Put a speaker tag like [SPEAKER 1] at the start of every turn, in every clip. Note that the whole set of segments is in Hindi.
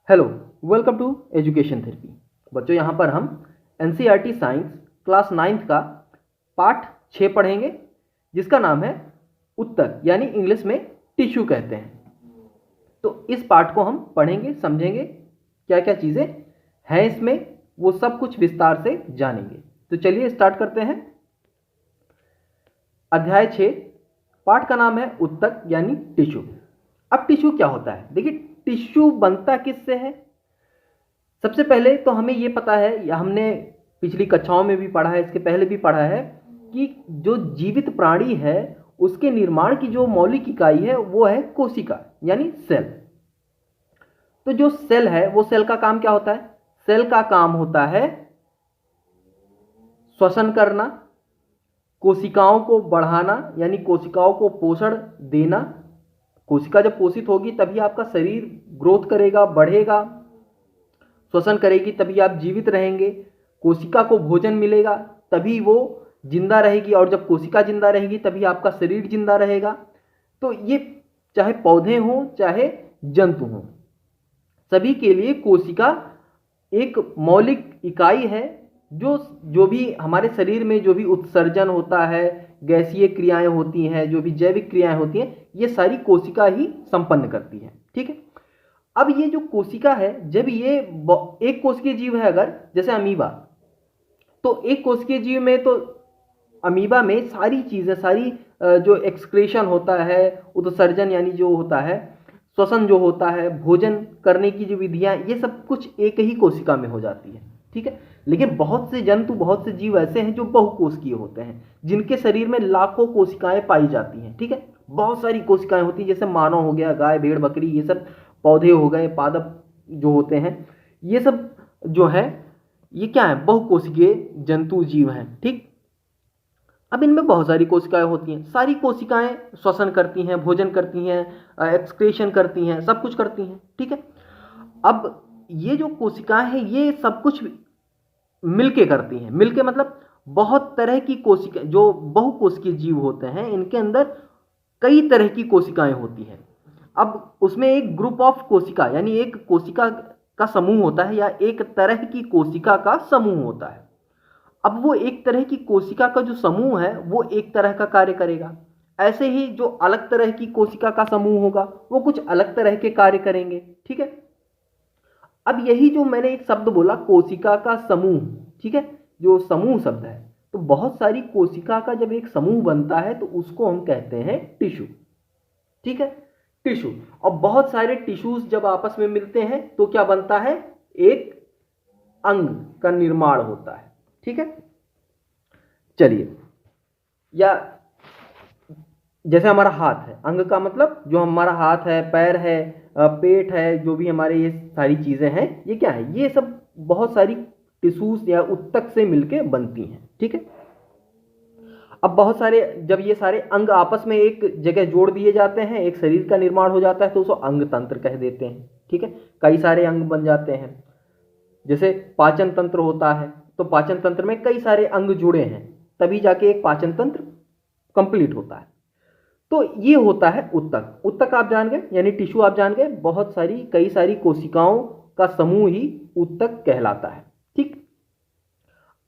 [SPEAKER 1] Hello, welcome to education therapy. बच्चों, यहाँ पर हम एनसीईआरटी साइंस क्लास 9th का पार्ट 6 पढ़ेंगे, जिसका नाम है उत्तक, यानी इंग्लिश में टिश्यू कहते हैं। तो इस पार्ट को हम पढ़ेंगे, समझेंगे, क्या क्या चीज़ें हैं इसमें, वो सब कुछ विस्तार से जानेंगे। तो चलिए स्टार्ट करते हैं। अध्याय 6, पार्ट का नाम है उत्तक यानी टिश्यू। अब टिश्यू क्या होता है? देखिए, टिश्यू बनता किससे है? सबसे पहले तो हमें ये पता है, या हमने पिछली कक्षाओं में भी पढ़ा है, इसके पहले भी पढ़ा है, कि जो जीवित प्राणी है उसके निर्माण की जो मौलिक इकाई है वो है कोशिका यानी सेल। तो जो सेल है, वो सेल का काम क्या होता है? सेल का काम होता है श्वसन करना, कोशिकाओं को बढ़ाना यानी कोशिकाओं को पोषण देना। कोशिका जब पोषित होगी तभी आपका शरीर ग्रोथ करेगा, बढ़ेगा, श्वसन करेगी, तभी आप जीवित रहेंगे। कोशिका को भोजन मिलेगा तभी वो जिंदा रहेगी, और जब कोशिका जिंदा रहेगी तभी आपका शरीर जिंदा रहेगा। तो ये चाहे पौधे हों चाहे जंतु हों, सभी के लिए कोशिका एक मौलिक इकाई है। जो भी हमारे शरीर में जो भी उत्सर्जन होता है, गैसीय क्रियाएं होती हैं, जो भी जैविक क्रियाएं होती हैं, ये सारी कोशिका ही संपन्न करती है। ठीक है। अब ये जो कोशिका है, जब ये एक कोशिकीय जीव है, अगर जैसे अमीबा, तो एक कोशिकीय जीव में तो अमीबा में सारी चीजें, सारी जो एक्सक्रेशन होता है, उत्सर्जन यानी जो होता है, श्वसन जो होता है, भोजन करने की जो विधियां, ये सब कुछ एक ही कोशिका में हो जाती है। ठीक है। लेकिन बहुत से जंतु, बहुत से जीव ऐसे हैं जो बहुकोशिकीय होते हैं, जिनके शरीर में लाखों कोशिकाएं पाई जाती हैं। ठीक है। बहुत सारी कोशिकाएं होती हैं, जैसे मानव हो गया, गाय, भेड़, बकरी, ये सब, पौधे हो गए, पादप जो होते हैं, ये सब जो है, ये क्या है? बहुकोशिकीय जंतु जीव हैं। ठीक। अब इनमें बहुत सारी कोशिकाएं होती हैं, सारी कोशिकाएं श्वसन करती हैं, भोजन करती हैं, एक्सक्रेशन करती हैं, सब कुछ करती हैं। ठीक है। अब ये जो कोशिकाएं हैं, ये सब कुछ मिलके करती हैं। मिलके मतलब बहुत तरह की कोशिका, जो बहुकोशिकीय जीव होते हैं, इनके अंदर कई तरह की कोशिकाएं होती हैं। अब उसमें एक ग्रुप ऑफ कोशिका यानी एक कोशिका का समूह होता है, या एक तरह की कोशिका का समूह होता है। अब वो एक तरह की कोशिका का जो समूह है वो एक तरह का कार्य करेगा। ऐसे ही जो अलग तरह की कोशिका का समूह होगा वो कुछ अलग तरह के कार्य करेंगे। ठीक है। अब यही जो मैंने एक शब्द बोला, कोशिका का समूह, ठीक है, जो समूह शब्द है, तो बहुत सारी कोशिका का जब एक समूह बनता है तो उसको हम कहते हैं टिश्यू। ठीक है, टिश्यू। और बहुत सारे टिश्यूज जब आपस में मिलते हैं तो क्या बनता है? एक अंग का निर्माण होता है। ठीक है। चलिए, या जैसे हमारा हाथ है, अंग का मतलब जो हमारा हाथ है, पैर है, पेट है, जो भी हमारे ये सारी चीजें हैं, ये क्या है? ये सब बहुत सारी टिश्यूज या उत्तक से मिलके बनती हैं। ठीक है। अब बहुत सारे, जब ये सारे अंग आपस में एक जगह जोड़ दिए जाते हैं, एक शरीर का निर्माण हो जाता है, तो उसको अंग तंत्र कह देते हैं। ठीक है। कई सारे अंग बन जाते हैं। जैसे पाचन तंत्र होता है, तो पाचन तंत्र में कई सारे अंग जुड़े हैं, तभी जाके एक पाचन तंत्र कंप्लीट होता है। तो ये होता है उत्तक। उत्तक आप जान गए, यानी टिश्यू आप जान गए, बहुत सारी, कई सारी कोशिकाओं का समूह ही उत्तक कहलाता है। ठीक।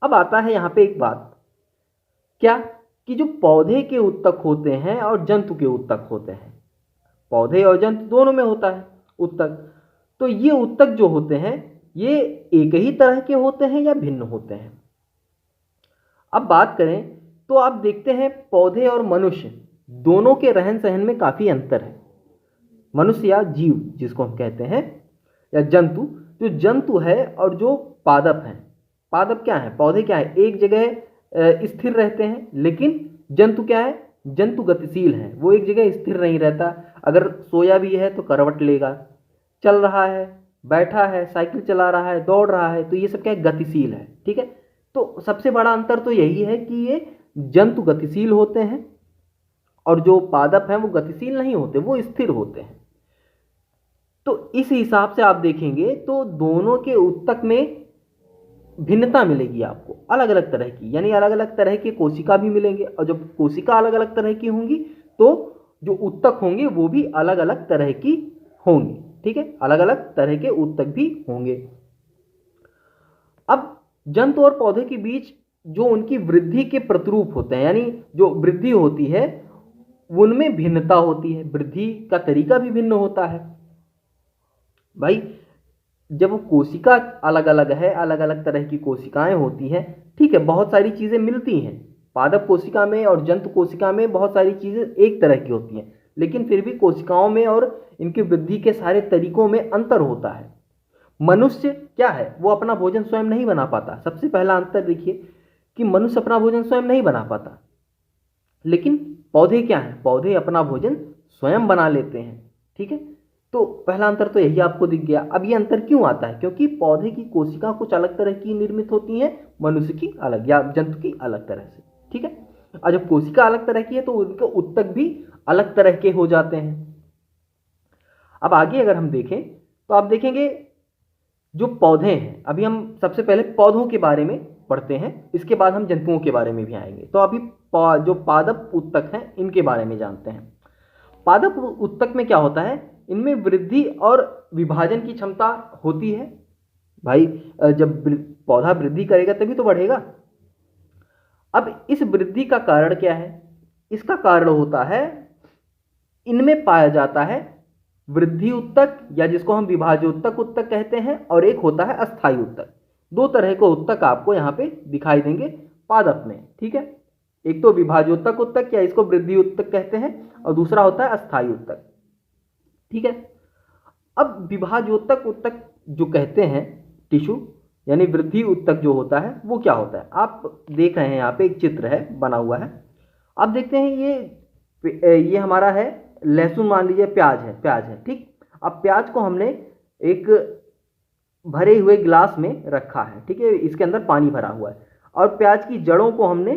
[SPEAKER 1] अब आता है यहां पे एक बात, क्या? कि जो पौधे के उत्तक होते हैं और जंतु के उत्तक होते हैं, पौधे और जंतु दोनों में होता है उत्तक। तो ये उत्तक जो होते हैं, ये एक ही तरह के होते हैं या भिन्न होते हैं? अब बात करें तो आप देखते हैं पौधे और मनुष्य दोनों के रहन सहन में काफी अंतर है। मनुष्य या जीव जिसको हम कहते हैं, या जंतु, जो जंतु है और जो पादप है, पादप क्या है? पौधे क्या है? एक जगह स्थिर रहते हैं। लेकिन जंतु क्या है? जंतु गतिशील है, वो एक जगह स्थिर नहीं रहता। अगर सोया भी है तो करवट लेगा, चल रहा है, बैठा है, साइकिल चला रहा है, दौड़ रहा है, तो ये सब क्या है? गतिशील है। ठीक है। तो सबसे बड़ा अंतर तो यही है कि ये जंतु गतिशील होते हैं और जो पादप हैं वो गतिशील नहीं होते, वो स्थिर होते हैं। तो इस हिसाब से आप देखेंगे तो दोनों के उत्तक में भिन्नता मिलेगी आपको, अलग अलग तरह की, यानी अलग अलग तरह की कोशिका भी मिलेंगे। और जब कोशिका अलग अलग तरह की होंगी तो जो उत्तक होंगे वो भी अलग अलग तरह की होंगी। ठीक है, अलग अलग तरह के ऊतक भी होंगे। अब जंतु और पौधे के बीच जो उनकी वृद्धि के प्रतिरूप होते हैं, यानी जो वृद्धि होती है उनमें भिन्नता होती है, वृद्धि का तरीका भी भिन्न होता है। भाई जब कोशिका अलग अलग है, अलग अलग तरह की कोशिकाएं होती हैं, ठीक है, बहुत सारी चीजें मिलती हैं। पादप कोशिका में और जंतु कोशिका में बहुत सारी चीजें एक तरह की होती हैं, लेकिन फिर भी कोशिकाओं में और इनकी वृद्धि के सारे तरीकों में अंतर होता है। मनुष्य क्या है, वो अपना भोजन स्वयं नहीं बना पाता। सबसे पहला अंतर देखिए कि मनुष्य अपना भोजन स्वयं नहीं बना पाता, लेकिन पौधे क्या हैं, पौधे अपना भोजन स्वयं बना लेते हैं। ठीक है, तो पहला अंतर तो यही आपको दिख गया। अब ये अंतर क्यों आता है, क्योंकि पौधे की कोशिका कुछ अलग तरह की निर्मित होती हैं, मनुष्य की अलग या जंतु की अलग तरह से। ठीक है, और जब कोशिका अलग तरह की है तो उनके उत्तक भी अलग तरह के हो जाते हैं। अब आगे अगर हम देखें तो आप देखेंगे जो पौधे हैं, अभी हम सबसे पहले पौधों के बारे में पढ़ते हैं, इसके बाद हम जंतुओं के बारे में भी आएंगे। तो अभी जो पादप उत्तक हैं इनके बारे में जानते हैं। पादप उत्तक में क्या होता है, इनमें वृद्धि और विभाजन की क्षमता होती है। भाई जब पौधा वृद्धि करेगा तभी तो बढ़ेगा। अब इस वृद्धि का कारण क्या है, इसका कारण होता है इनमें पाया जाता है वृद्धि उत्तक, या जिसको हम विभाज्योत्तक उत्तक कहते हैं, और एक होता है अस्थायी उत्तक। दो तरह के उत्तक आपको यहाँ पे दिखाई देंगे पादप में। ठीक है, एक तो विभाज्योत्तक उत्तक या इसको वृद्धि उत्तक कहते हैं, और दूसरा होता है अस्थायी उत्तक। ठीक है, अब विभाज्योत्तक उत्तक जो कहते हैं टिश्यू, यानी वृद्धि उत्तक जो होता है वो क्या होता है, आप देख रहे हैं यहाँ पे एक चित्र है बना हुआ है। आप देखते हैं ये हमारा है लहसुन, मान लीजिए प्याज है। ठीक, अब प्याज को हमने एक भरे हुए गिलास में रखा है, ठीक है, इसके अंदर पानी भरा हुआ है, और प्याज की जड़ों को हमने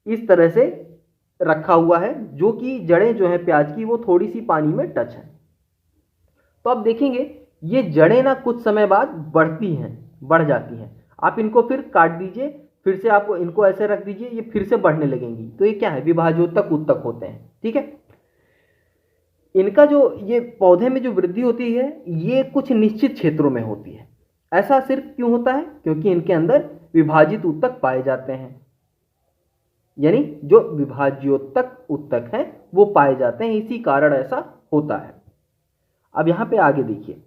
[SPEAKER 1] इस तरह से रखा हुआ है, जो कि जड़ें जो है प्याज की वो थोड़ी सी पानी में टच है। तो आप देखेंगे ये जड़ें ना कुछ समय बाद बढ़ जाती हैं। आप इनको फिर काट दीजिए, फिर से आप इनको ऐसे रख दीजिए, ये फिर से बढ़ने लगेंगी। तो ये क्या है, विभाज्योत्तक उत्तक होते हैं। ठीक है, इनका जो ये पौधे में जो वृद्धि होती है ये कुछ निश्चित क्षेत्रों में होती है। ऐसा सिर्फ क्यों होता है, क्योंकि इनके अंदर विभाजित उत्तक पाए जाते हैं, यानी जो विभाज्योत्तक उत्तक हैं वो पाए जाते हैं, इसी कारण ऐसा होता है। अब यहां पे आगे देखिए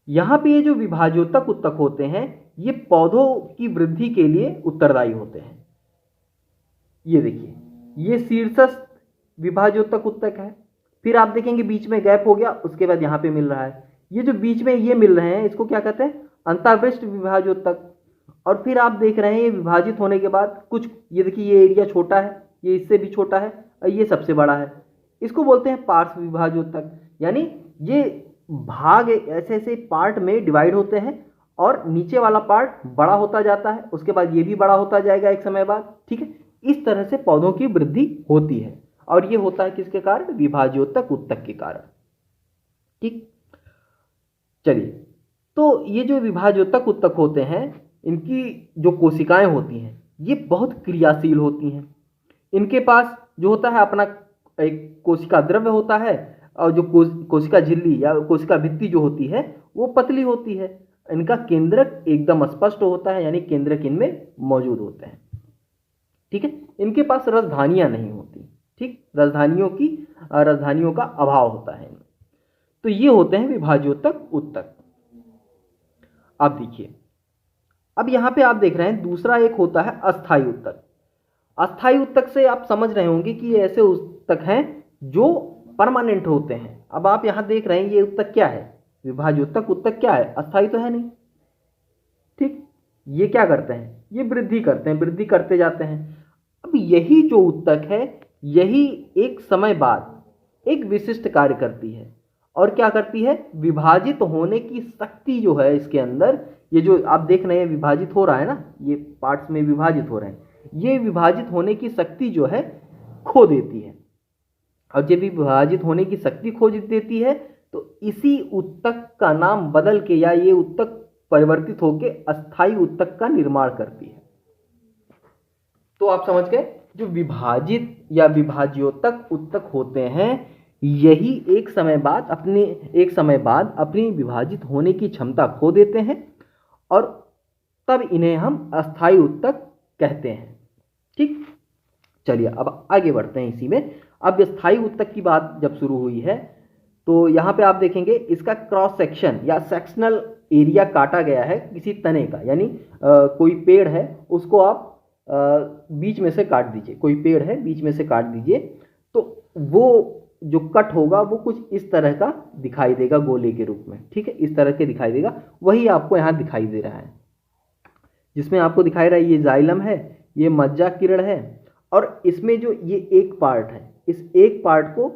[SPEAKER 1] यहां पे ये जो विभाज्योत्तक उत्तक होते हैं ये पौधों की वृद्धि के लिए उत्तरदायी होते हैं। ये देखिए ये शीर्षस्थ विभाज्योत्तक उत्तक है, फिर आप देखेंगे बीच में गैप हो गया, उसके बाद यहाँ पे मिल रहा है। ये जो बीच में ये मिल रहे हैं इसको क्या कहते हैं, अंतःवृष्ट विभाज्योत्तक। और फिर आप देख रहे हैं ये विभाजित होने के बाद कुछ, ये देखिए ये एरिया छोटा है, ये इससे भी छोटा है, और ये सबसे बड़ा है, इसको बोलते हैं पार्श्व विभाज्योत्तक। यानी ये भाग ऐसे ऐसे पार्ट में डिवाइड होते हैं, और नीचे वाला पार्ट बड़ा होता जाता है, उसके बाद ये भी बड़ा होता जाएगा एक समय बाद। ठीक है, इस तरह से पौधों की वृद्धि होती है, और ये होता है किसके कारण, विभाज्योत्तक उत्तक के कारण। ठीक, चलिए, तो ये जो विभाज्योत्तक उत्तक होते हैं इनकी जो कोशिकाएं होती हैं ये बहुत क्रियाशील होती हैं। इनके पास जो होता है अपना एक कोशिका द्रव्य होता है, और जो कोशिका झिल्ली या कोशिका भित्ति जो होती है वो पतली होती है। इनका केंद्रक एकदम स्पष्ट होता है, यानी केंद्रक इनमें मौजूद होते हैं। ठीक है, इनके पास रसधानियां नहीं होती। ठीक, रसधानियों का अभाव होता है इनमें। तो ये होते हैं विभाज्योत्तक उत्तक। अब देखिए, अब यहां पे आप देख रहे हैं दूसरा एक होता है अस्थायी उत्तक। अस्थायी उत्तक से आप समझ रहे होंगे कि ये ऐसे उत्तक हैं जो परमानेंट होते हैं। अब आप यहां देख रहे हैं ये उत्तक क्या है, विभाज्योत्तक उत्तक क्या है, अस्थायी तो है नहीं। ठीक, ये क्या करते हैं, ये वृद्धि करते हैं, वृद्धि करते जाते हैं। अब यही जो उत्तक है यही एक समय बाद एक विशिष्ट कार्य करती है, और क्या करती है, विभाजित होने की शक्ति जो है इसके अंदर, ये जो आप देख रहे हैं विभाजित हो रहा है ना, ये पार्ट्स में विभाजित हो रहे हैं, ये विभाजित होने की शक्ति जो है खो देती है। और जब विभाजित होने की शक्ति खो देती है तो इसी उत्तक का नाम बदल के, या ये उत्तक परिवर्तित होकर अस्थायी उत्तक का निर्माण करती है। तो आप समझ गए, जो विभाजित या विभाज्योत्तक उत्तक होते हैं यही एक समय बाद अपनी विभाजित होने की क्षमता खो देते हैं और तब इन्हें हम अस्थायी ऊतक कहते हैं। ठीक, चलिए अब आगे बढ़ते हैं इसी में। अब स्थायी ऊतक की बात जब शुरू हुई है तो यहाँ पे आप देखेंगे इसका क्रॉस सेक्शन या सेक्शनल एरिया काटा गया है किसी तने का, यानी कोई पेड़ है उसको आप बीच में से काट दीजिए, कोई पेड़ है बीच में से काट दीजिए तो वो जो कट होगा वो कुछ इस तरह का दिखाई देगा गोले के रूप में। ठीक है, इस तरह के दिखाई देगा, वही आपको यहाँ दिखाई दे रहा है, जिसमें आपको दिखाई रहा है ये जाइलम है, ये मज्जा किरण है और इसमें जो ये एक पार्ट है, इस एक पार्ट को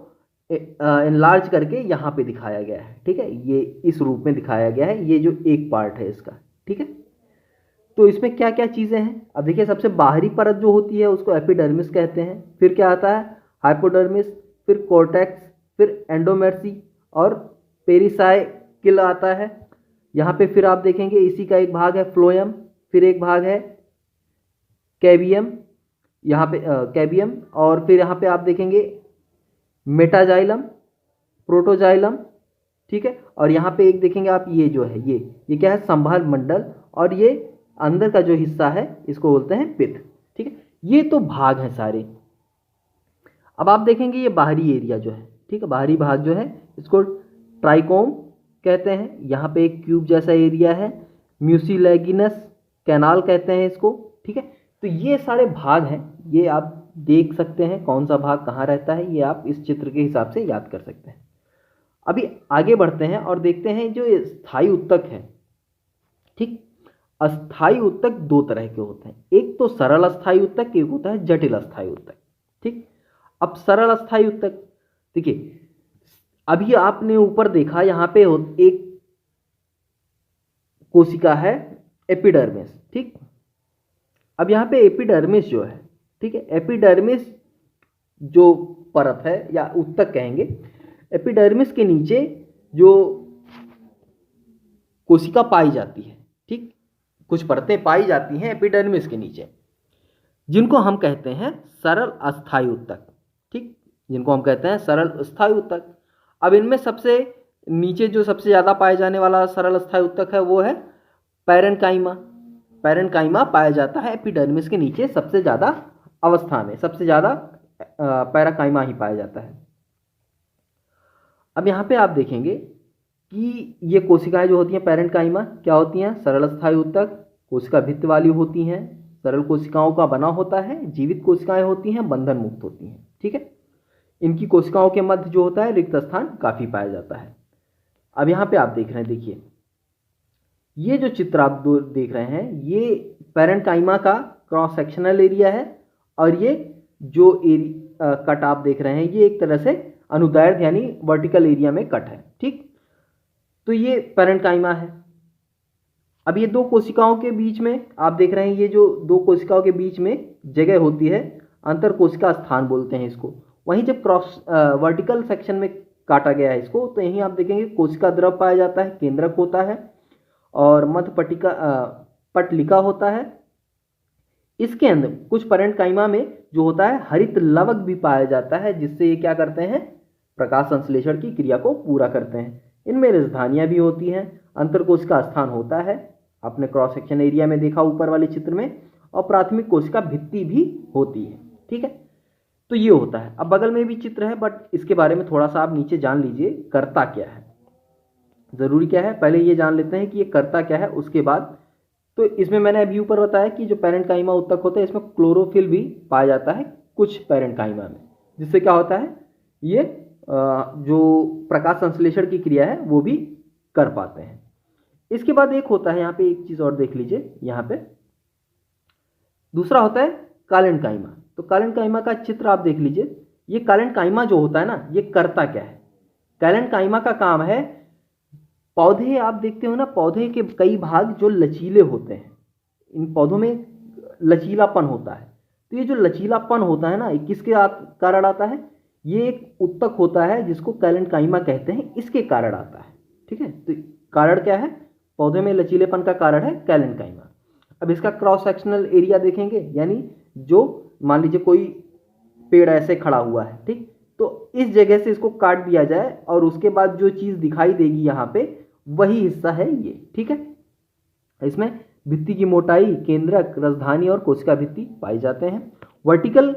[SPEAKER 1] एनलार्ज करके यहाँ पे दिखाया गया है। ठीक है, ये इस रूप में दिखाया गया है, ये जो एक पार्ट है इसका। ठीक है, तो इसमें क्या क्या चीज़ें हैं, अब देखिए सबसे बाहरी परत जो होती है उसको एपिडर्मिस कहते हैं, फिर क्या आता है हाइपोडर्मिस, फिर कोर्टेक्स, फिर एंडोमेर्सी और पेरिसाइकिल आता है। यहाँ पे फिर आप देखेंगे इसी का एक भाग है फ्लोएम, फिर एक भाग है कैबियम, यहाँ पे कैबियम, और फिर यहाँ पे आप देखेंगे मेटाजाइलम, प्रोटोजाइलम। ठीक है, और यहाँ पे एक देखेंगे आप ये जो है ये क्या है संभार मंडल, और ये अंदर का जो हिस्सा है इसको बोलते हैं पित्त। ठीक है, ये तो भाग हैं सारे। अब आप देखेंगे ये बाहरी एरिया जो है, ठीक है, बाहरी भाग जो है इसको ट्राइकोम कहते हैं। यहाँ पे एक क्यूब जैसा एरिया है, म्यूसिलेगिनस कैनाल कहते हैं इसको। ठीक है, तो ये सारे भाग हैं, ये आप देख सकते हैं कौन सा भाग कहाँ रहता है, ये आप इस चित्र के हिसाब से याद कर सकते हैं। अभी आगे बढ़ते हैं और देखते हैं जो स्थायी ऊतक है। ठीक, अस्थायी ऊतक दो तरह के होते हैं, एक तो सरल अस्थायी ऊतक, एक होता है जटिल अस्थायी ऊतक। ठीक, अब सरल अस्थायी ऊतक देखिए, अभी आपने ऊपर देखा यहाँ पे एक कोशिका है एपिडर्मिस। ठीक, अब यहाँ पे एपिडर्मिस जो है, ठीक है, एपिडर्मिस जो परत है या ऊतक कहेंगे, एपिडर्मिस के नीचे जो कोशिका पाई जाती है, ठीक, कुछ परतें पाई जाती हैं एपिडर्मिस के नीचे, जिनको हम कहते हैं सरल अस्थायी ऊतक। ठीक, जिनको हम कहते हैं सरल अस्थायी ऊतक। अब इनमें सबसे नीचे जो सबसे ज़्यादा पाए जाने वाला सरल अस्थायी ऊतक है वो है पैरेन्काइमा। पैरेन्काइमा पाया जाता है एपिडर्मिस के नीचे सबसे ज़्यादा अवस्था में, सबसे ज़्यादा पैराकाइमा ही पाया जाता है। अब यहाँ पे आप देखेंगे कि ये कोशिकाएं जो होती हैं पैरेन्काइमा क्या होती हैं, सरल अस्थायी ऊतक, कोशिका भित्ति वाली होती हैं, सरल कोशिकाओं का बना होता है, जीवित कोशिकाएं होती हैं, बंधन मुक्त होती हैं। ठीक है, इनकी कोशिकाओं के मध्य जो होता है रिक्त स्थान काफ़ी पाया जाता है। अब यहाँ पे आप देख रहे हैं, देखिए ये जो चित्र आप देख रहे हैं ये पैरेन्काइमा का क्रॉस सेक्शनल एरिया है, और ये जो कट आप देख रहे हैं ये एक तरह से अनुदैर्ध्य यानी वर्टिकल एरिया में कट है। ठीक, तो ये पैरेन्काइमा है। अब ये दो कोशिकाओं के बीच में आप देख रहे हैं, ये जो दो कोशिकाओं के बीच में जगह होती है अंतर कोशिका स्थान बोलते हैं इसको। वहीं जब क्रॉस वर्टिकल सेक्शन में काटा गया है इसको, तो यहीं आप देखेंगे कोशिका द्रव पाया जाता है, केंद्रक होता है और मध्य पटलिका होता है। इसके अंदर कुछ पैरेन्काइमा में जो होता है हरित लवक भी पाया जाता है, जिससे ये क्या करते हैं प्रकाश संश्लेषण की क्रिया को पूरा करते हैं। इनमें राजधानियाँ भी होती हैं, अंतर कोशिका स्थान होता है, आपने क्रॉस सेक्शन एरिया में देखा ऊपर वाले चित्र में, और प्राथमिक कोशिका भित्ति भी होती है। ठीक है, तो ये होता है। अब बगल में भी चित्र है, बट इसके बारे में थोड़ा सा आप नीचे जान लीजिए करता क्या है, ज़रूरी क्या है, पहले ये जान लेते हैं कि ये करता क्या है, उसके बाद तो इसमें मैंने अभी ऊपर बताया कि जो पैरेन्काइमा ऊतक होता है इसमें क्लोरोफिल भी पाया जाता है कुछ पैरेन्काइमा में, जिससे क्या होता है ये जो प्रकाश संश्लेषण की क्रिया है वो भी कर पाते हैं। इसके बाद एक होता है यहाँ पे एक चीज़ और देख लीजिए, यहाँ पे दूसरा होता है कालेन्काइमा। तो कालेन्काइमा का चित्र आप देख लीजिए, ये कालेन्काइमा जो होता है ना ये करता क्या है। कालेन्काइमा का काम है, पौधे आप देखते हो ना, पौधे के कई भाग जो लचीले होते हैं, इन पौधों में लचीलापन होता है। तो ये जो लचीलापन होता है ना किसके कारण आता है, ये एक ऊतक होता है जिसको कालेन्काइमा कहते हैं, इसके कारण आता है। ठीक है, तो कारण क्या है, पौधे में लचीलेपन का कारण है कालेन्काइमा। अब इसका क्रॉस सेक्शनल एरिया देखेंगे, यानी जो मान लीजिए कोई पेड़ ऐसे खड़ा हुआ है, ठीक, तो इस जगह से इसको काट दिया जाए और उसके बाद जो चीज़ दिखाई देगी यहाँ पे वही हिस्सा है ये, ठीक है। इसमें भित्ति की मोटाई, केंद्रक, राजधानी और कोशिका भित्ति पाए जाते हैं। वर्टिकल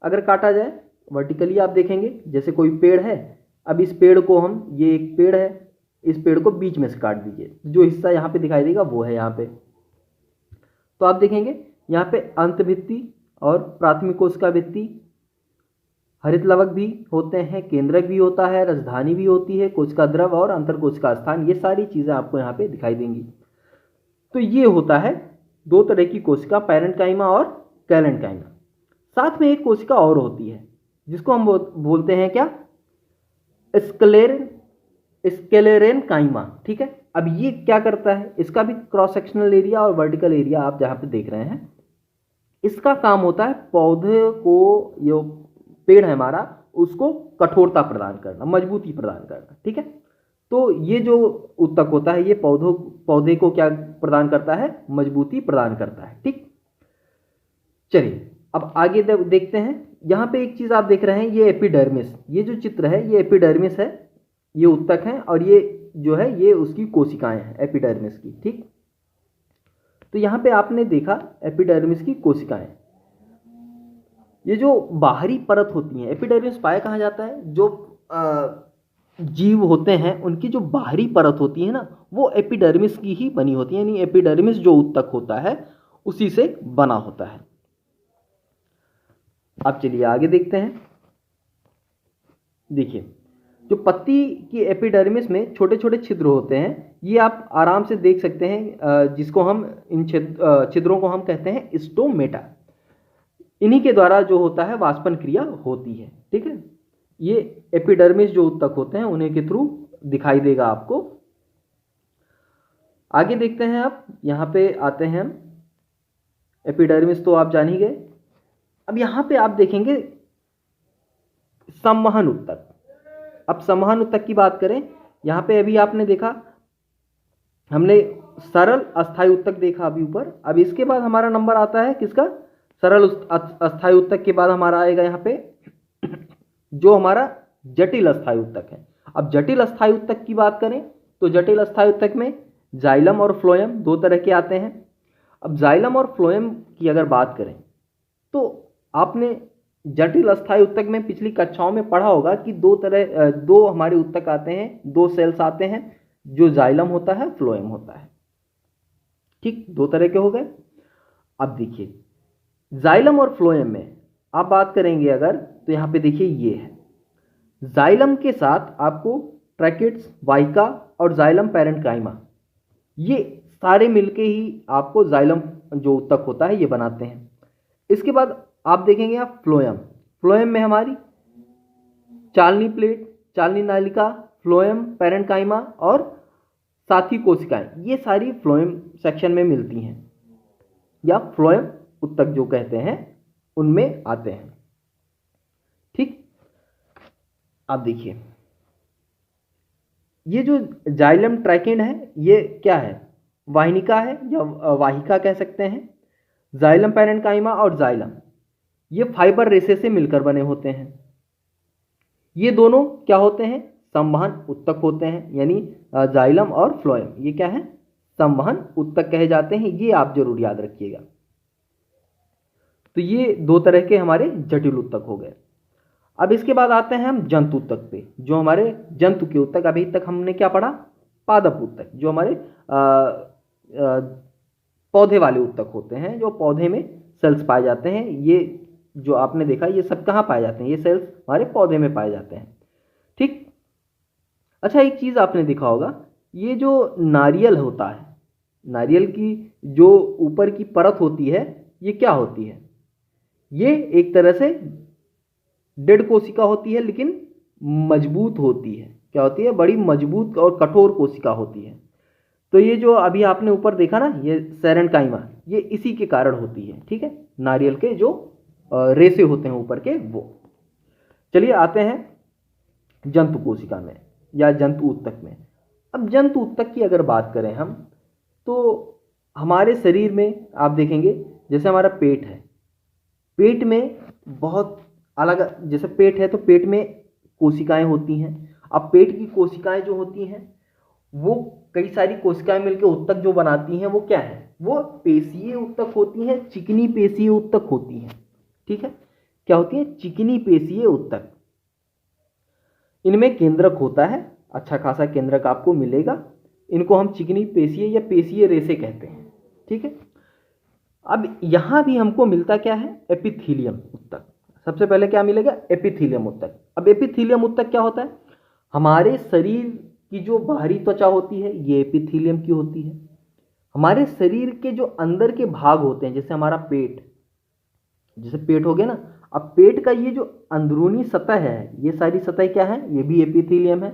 [SPEAKER 1] अगर काटा जाए, वर्टिकली आप देखेंगे जैसे कोई पेड़ है, अब इस पेड़ को हम, ये एक पेड़ है, इस पेड़ को बीच में से काट दीजिए, जो हिस्सा यहाँ पे दिखाई देगा वो है यहाँ पे। तो आप देखेंगे यहाँ पे अंत भित्ति और प्राथमिक कोशिका भित्ति, हरित लवक भी होते हैं, केंद्रक भी होता है, राजधानी भी होती है, कोशिका द्रव और अंतर कोशिका स्थान, ये सारी चीज़ें आपको यहाँ पे दिखाई देंगी। तो ये होता है दो तरह की कोशिका, पैरेंकाइमा और कैलेंकाइमा। साथ में एक कोशिका और होती है जिसको हम बोलते हैं क्या, स्क्लेरेनकाइमा, ठीक है। अब ये क्या करता है, इसका भी क्रॉस सेक्शनल एरिया और वर्टिकल एरिया आप जहाँ पे देख रहे हैं, इसका काम होता है पौधे को, जो पेड़ है हमारा, उसको कठोरता प्रदान करना, मजबूती प्रदान करना, ठीक है। तो ये जो उत्तक होता है ये पौधे को क्या प्रदान करता है, मजबूती प्रदान करता है, ठीक। चलिए अब आगे देखते हैं। यहाँ पे एक चीज़ आप देख रहे हैं, ये एपिडर्मिस, ये जो चित्र है ये एपिडर्मिस है, ये उत्तक है और ये जो है ये उसकी कोशिकाएं हैं एपिडर्मिस की, ठीक। तो यहाँ पे आपने देखा एपिडर्मिस की कोशिकाएं, ये जो बाहरी परत होती है, एपिडर्मिस पाया कहाँ जाता है, जो जीव होते हैं उनकी जो बाहरी परत होती है ना, वो एपिडर्मिस की ही बनी होती है, यानी एपिडर्मिस जो उत्तक होता है उसी से बना होता है। अब चलिए आगे देखते हैं। देखिए जो पत्ती की एपिडर्मिस में छोटे छोटे छिद्र होते हैं, ये आप आराम से देख सकते हैं, जिसको हम इन छिद्रों को हम कहते हैं स्टोमेटा। इन्हीं के द्वारा जो होता है वाष्पन क्रिया होती है, ठीक है। ये एपिडर्मिस जो उत्तक होते हैं उन्हीं के थ्रू दिखाई देगा आपको। आगे देखते हैं, आप यहाँ पे आते हैं हम, एपिडर्मिस तो आप जान ही गए। अब यहाँ पे आप देखेंगे संवहन उत्तक। अब संवहन उत्तक की बात करें, यहाँ पे अभी आपने देखा, हमने सरल अस्थायी उत्तक देखा अभी ऊपर। अब इसके बाद हमारा नंबर आता है किसका, सरल अस्थायी उत्तक के बाद हमारा आएगा यहाँ पे जो हमारा जटिल अस्थायी उत्तक है। अब जटिल अस्थायी उत्तक की बात करें तो जटिल अस्थायी उत्तक में जाइलम और फ्लोएम दो तरह के आते हैं। अब जाइलम और फ्लोएम की अगर बात करें तो आपने जटिल अस्थायी उत्तक में पिछली कक्षाओं में पढ़ा होगा कि दो हमारे उत्तक आते हैं, दो सेल्स आते हैं, जो जाइलम होता है, फ्लोएम होता है, ठीक, दो तरह के हो गए। अब देखिए जाइलम और फ्लोएम में आप बात करेंगे अगर, तो यहाँ पे देखिए ये है जाइलम के साथ आपको ट्रैकेट्स, वाहिका और जाइलम पैरेंकाइमा, ये सारे मिलके ही आपको जाइलम जो उत्तक होता है ये बनाते हैं। इसके बाद आप देखेंगे आप फ्लोएम, फ्लोएम में हमारी चालनी प्लेट, चालनी नालिका, फ्लोएम, पैरेंकाइमा और साथी कोशिकाएं, ये सारी फ्लोएम सेक्शन में मिलती हैं या फ्लोएम उत्तक जो कहते हैं उनमें आते हैं, ठीक। अब देखिए ये जो जाइलम ट्रैकेट है ये क्या है, वाहिनिका है या वाहिका कह सकते हैं। जाइलम पैरेंकाइमा और जाइलम ये फाइबर रेशे से मिलकर बने होते हैं। ये दोनों क्या होते हैं, संवहन उत्तक होते हैं, यानी जाइलम और फ्लोएम ये क्या है, संवहन उत्तक कहे जाते हैं। ये आप जरूर याद रखिएगा। तो ये दो तरह के हमारे जटिल उत्तक हो गए। अब इसके बाद आते हैं हम जंतु उत्तक पे, जो हमारे जंतु के उत्तक, अभी तक हमने क्या पढ़ा, पादप उत्तक, जो हमारे पौधे वाले उत्तक होते हैं, जो पौधे में सेल्स पाए जाते हैं। ये जो आपने देखा ये सब कहाँ पाए जाते हैं, ये सेल्स हमारे पौधे में पाए जाते हैं, ठीक। अच्छा एक चीज़ आपने देखा होगा, ये जो नारियल होता है, नारियल की जो ऊपर की परत होती है ये क्या होती है, ये एक तरह से डेड कोशिका होती है लेकिन मजबूत होती है। क्या होती है, बड़ी मजबूत और कठोर कोशिका होती है। तो ये जो अभी आपने ऊपर देखा ना, ये पैरेंकाइमा, ये इसी के कारण होती है, ठीक है, नारियल के जो रेशे होते हैं ऊपर के वो। चलिए आते हैं जंतु कोशिका में या जंतु उत्तक में। अब जंतु उत्तक की अगर बात करें हम, तो हमारे शरीर में आप देखेंगे जैसे हमारा पेट है, पेट में बहुत अलग, जैसे पेट है तो पेट में कोशिकाएं होती हैं। अब पेट की कोशिकाएं जो होती हैं वो कई सारी कोशिकाएं मिलकर उत्तक जो बनाती हैं वो क्या है, वो पेशीय उत्तक होती हैं, चिकनी पेशीय उत्तक होती हैं। ठीक है, क्या होती है, चिकनी पेशीय उत्तक। इनमें केंद्रक होता है, अच्छा खासा केंद्रक आपको मिलेगा। इनको हम चिकनी पेशीय या पेशीय रेशे कहते हैं। ठीक है, अब यहां भी हमको मिलता क्या है, एपिथीलियम उत्तक। सबसे पहले क्या मिलेगा, एपिथीलियम उत्तक। अब एपिथीलियम उत्तक क्या होता है, हमारे शरीर की जो बाहरी त्वचा होती है ये एपिथीलियम की होती है। हमारे शरीर के जो अंदर के भाग होते हैं, जैसे हमारा पेट, जैसे पेट हो गया ना, अब पेट का ये जो अंदरूनी सतह है, ये सारी सतह क्या है, ये भी एपिथीलियम है।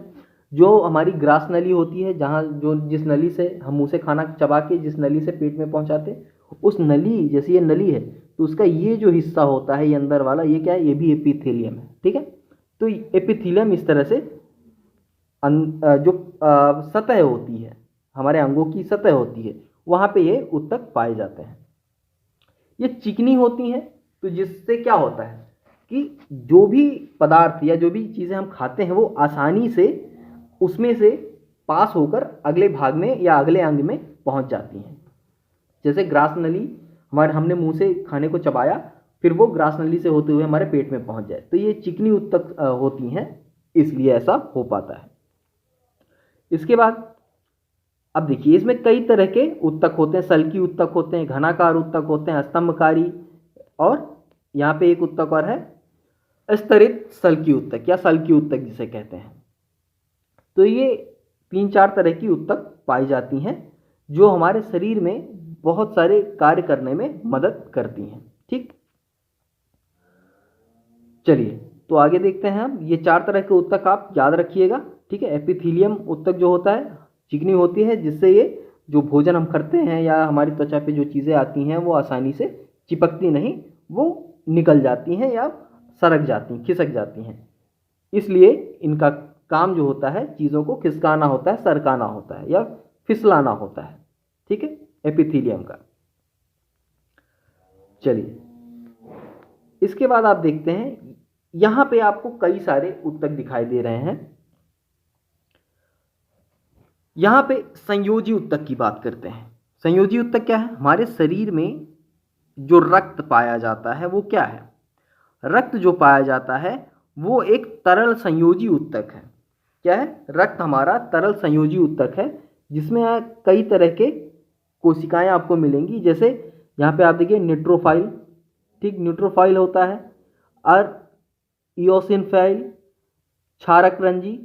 [SPEAKER 1] जो हमारी ग्रास नली होती है, जहाँ जो जिस नली से हम मुंह से खाना चबा के जिस नली से पेट में पहुंचाते, उस नली, जैसे ये नली है तो उसका ये जो हिस्सा होता है, ये अंदर वाला, ये क्या है, ये भी एपिथेलियम है। ठीक है, तो एपिथेलियम इस तरह से जो सतह होती है, हमारे अंगों की सतह होती है, वहाँ पे ये उत्तक पाए जाते हैं। ये चिकनी होती हैं, तो जिससे क्या होता है कि जो भी पदार्थ या जो भी चीज़ें हम खाते हैं वो आसानी से उसमें से पास होकर अगले भाग में या अगले अंग में पहुंच जाती हैं। जैसे ग्रास नली, हमने मुंह से खाने को चबाया, फिर वो ग्रास नली से होते हुए हमारे पेट में पहुंच जाए, तो ये चिकनी उत्तक होती हैं, इसलिए ऐसा हो पाता है। इसके बाद अब देखिए, इसमें कई तरह के उत्तक होते हैं। सल्की उत्तक होते हैं, घनाकार उत्तक होते हैं, स्तंभकारी, और यहाँ पे एक उत्तक और है, स्तरित सल्की उत्तक या सल्की उत्तक जिसे कहते हैं। तो ये 3-4 तरह की उत्तक पाई जाती हैं जो हमारे शरीर में बहुत सारे कार्य करने में मदद करती हैं। ठीक, चलिए तो आगे देखते हैं हम। ये 4 तरह के उत्तक आप याद रखिएगा। ठीक है, एपिथीलियम उत्तक जो होता है चिकनी होती है, जिससे ये जो भोजन हम करते हैं या हमारी त्वचा पे जो चीज़ें आती हैं वो आसानी से चिपकती नहीं, वो निकल जाती हैं या सरक जाती हैं, खिसक जाती हैं। इसलिए इनका काम जो होता है, चीज़ों को खिसकाना होता है, सरकाना होता है या फिसलाना होता है। ठीक है, एपिथीलियम का। चलिए इसके बाद आप देखते हैं, यहां पे आपको कई सारे उत्तक दिखाई दे रहे हैं। यहां पे संयोजी उत्तक की बात करते हैं। संयोजी उत्तक क्या है, हमारे शरीर में जो रक्त पाया जाता है वो क्या है, रक्त जो पाया जाता है वो एक तरल संयोजी उत्तक है। क्या है, रक्त हमारा तरल संयोजी उत्तक है, जिसमें कई तरह के कोशिकाएं आपको मिलेंगी। जैसे यहाँ पे आप देखिए न्यूट्रोफाइल, ठीक, न्यूट्रोफाइल होता है, और इओसिनोफिल, क्षारक रंजी,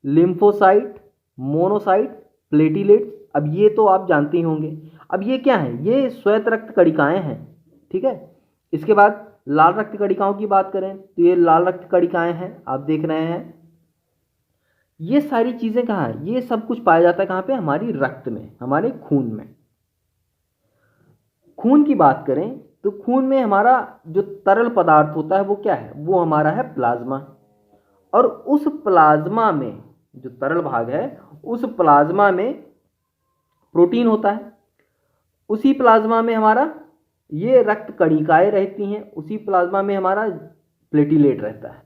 [SPEAKER 1] लिम्फोसाइट, मोनोसाइट, प्लेटिलेट्स। अब ये तो आप जानते ही होंगे। अब ये क्या है, ये श्वेत रक्त कणिकाएं हैं। ठीक है, इसके बाद लाल रक्त कणिकाओं की बात करें तो ये लाल रक्त कणिकाएं हैं, आप देख रहे हैं। ये सारी चीजें कहाँ है, ये सब कुछ पाया जाता है कहाँ पे, हमारी रक्त में, हमारे खून में। खून की बात करें तो खून में हमारा जो तरल पदार्थ होता है वो क्या है, वो हमारा है प्लाज्मा। और उस प्लाज्मा में जो तरल भाग है, उस प्लाज्मा में प्रोटीन होता है। उसी प्लाज्मा में हमारा ये रक्त कणिकाएं रहती हैं, उसी प्लाज्मा में हमारा प्लेटिलेट रहता है।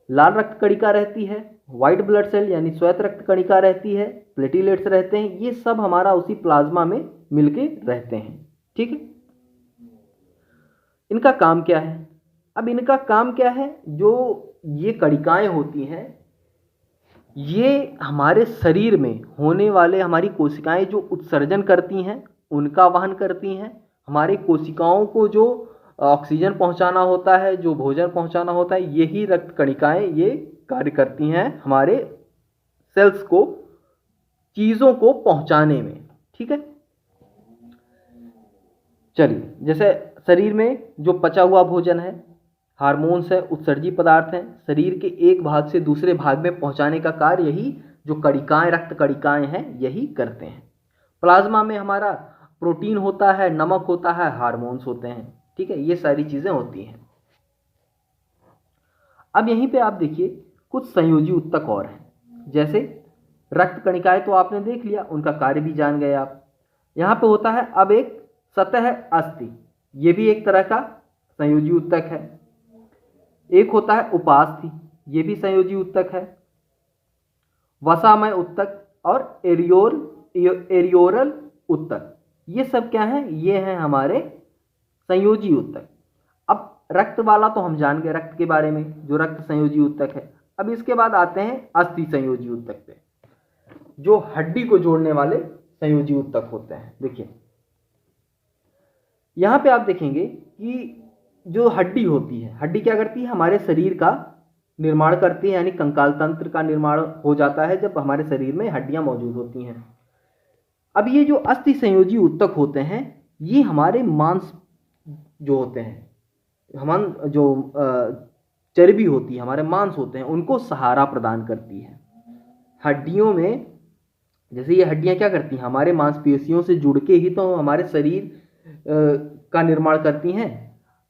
[SPEAKER 1] लाल रक्त कणिका रहती है, व्हाइट ब्लड सेल यानी श्वेत रक्त कणिका रहती है, प्लेटिलेट्स रहते हैं। ये सब हमारा उसी प्लाज्मा में मिलके रहते हैं। ठीक है, इनका काम क्या है, अब इनका काम क्या है, जो ये कणिकाएं होती हैं ये हमारे शरीर में होने वाले, हमारी कोशिकाएं जो उत्सर्जन करती हैं उनका वहन करती हैं। हमारी कोशिकाओं को जो ऑक्सीजन पहुंचाना होता है, जो भोजन पहुंचाना होता है, यही रक्त कणिकाएं ये कार्य करती हैं हमारे सेल्स को, चीज़ों को पहुंचाने में। ठीक है, चलिए जैसे शरीर में जो पचा हुआ भोजन है, हार्मोन्स है, उत्सर्जी पदार्थ हैं, शरीर के एक भाग से दूसरे भाग में पहुंचाने का कार्य यही जो कणिकाएं, रक्त कणिकाएं हैं, यही करते हैं। प्लाज्मा में हमारा प्रोटीन होता है, नमक होता है, हार्मोन्स होते हैं। ठीक है, ये सारी चीजें होती हैं। अब यहीं पे आप देखिए कुछ संयोजी उत्तक और हैं। जैसे रक्त कणिकाएं तो आपने देख लिया, उनका कार्य भी जान गए आप। यहाँ पे होता है अब एक सतह अस्थि, ये भी एक तरह का संयोजी उत्तक है। एक होता है उपास्थि, ये भी संयोजी ऊतक है। वसामय ऊतक और एरियोरल ऊतक, ये सब क्या है, ये हैं हमारे संयोजी ऊतक। अब रक्त वाला तो हम जान गए, रक्त के बारे में, जो रक्त संयोजी ऊतक है। अब इसके बाद आते हैं अस्थि संयोजी ऊतक पे, जो हड्डी को जोड़ने वाले संयोजी ऊतक होते हैं। देखिए यहां पे आप देखेंगे कि जो हड्डी होती है, हड्डी क्या करती है, हमारे शरीर का निर्माण करती है, यानी कंकाल तंत्र का निर्माण हो जाता है जब हमारे शरीर में हड्डियां मौजूद होती हैं। अब ये जो अस्थि संयोजी ऊतक होते हैं, ये हमारे मांस जो होते हैं, हमारे जो चर्बी होती है, हमारे मांस होते हैं, उनको सहारा प्रदान करती है। हड्डियों में जैसे ये हड्डियां क्या करती हैं, हमारे मांसपेशियों से जुड़ के ही तो हमारे शरीर का निर्माण करती हैं।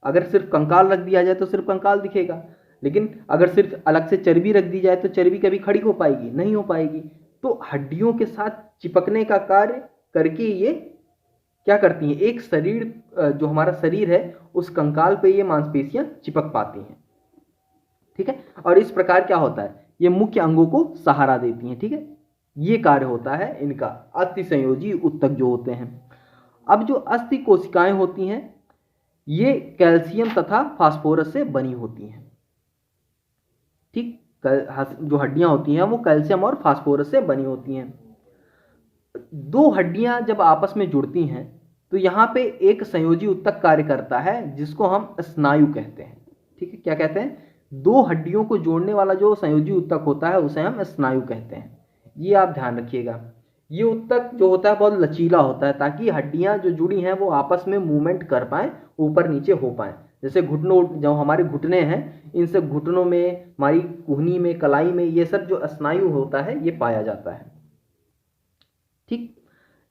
[SPEAKER 1] अगर सिर्फ कंकाल रख दिया जाए तो सिर्फ कंकाल दिखेगा, लेकिन अगर सिर्फ अलग से चर्बी रख दी जाए तो चर्बी कभी खड़ी हो पाएगी, नहीं हो पाएगी। तो हड्डियों के साथ चिपकने का कार्य करके ये क्या करती हैं, एक शरीर, जो हमारा शरीर है उस कंकाल पे ये मांसपेशियां चिपक पाती हैं। ठीक है, और इस प्रकार क्या होता है, ये मुख्य अंगों को सहारा देती हैं। ठीक है, ये कार्य होता है इनका, अस्थि संयोजी ऊतक जो होते हैं। अब जो अस्थि कोशिकाएं होती हैं, ये कैल्शियम तथा फास्फोरस से बनी होती हैं। ठीक, जो हड्डियां होती हैं वो कैल्शियम और फास्फोरस से बनी होती हैं। दो हड्डियां जब आपस में जुड़ती हैं तो यहाँ पे एक संयोजी ऊतक कार्य करता है जिसको हम स्नायु कहते हैं। ठीक है, क्या कहते हैं, दो हड्डियों को जोड़ने वाला जो संयोजी ऊतक होता है उसे हम स्नायु कहते हैं। ये आप ध्यान रखिएगा। ये ऊतक जो होता है बहुत लचीला होता है, ताकि हड्डियां जो जुड़ी हैं वो आपस में मूवमेंट कर पाएं, ऊपर नीचे हो पाएं। जैसे घुटनों, जो हमारे घुटने हैं, इन सब घुटनों में, हमारी कुहनी में, कलाई में, ये सब जो स्नायु होता है ये पाया जाता है। ठीक,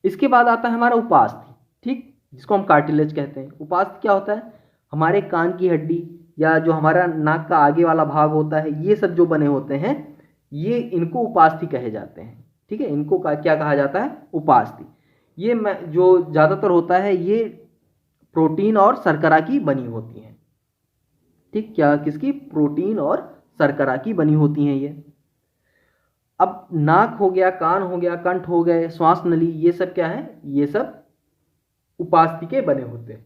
[SPEAKER 1] इसके बाद आता है हमारा उपास्थि। ठीक, जिसको हम कार्टिलेज कहते हैं। उपास्थि क्या होता है, हमारे कान की हड्डी या जो हमारा नाक का आगे वाला भाग होता है, ये सब जो बने होते हैं, ये इनको उपास्थि कहे जाते हैं। ठीक है, इनको क्या कहा जाता है, उपास्थि। ये जो ज़्यादातर होता है ये प्रोटीन और शर्करा की बनी होती हैं। ठीक, क्या किसकी, प्रोटीन और शर्करा की बनी होती हैं ये। अब नाक हो गया, कान हो गया, कंठ हो गए, श्वास नली, ये सब क्या है, ये सब उपास्थि के बने होते हैं।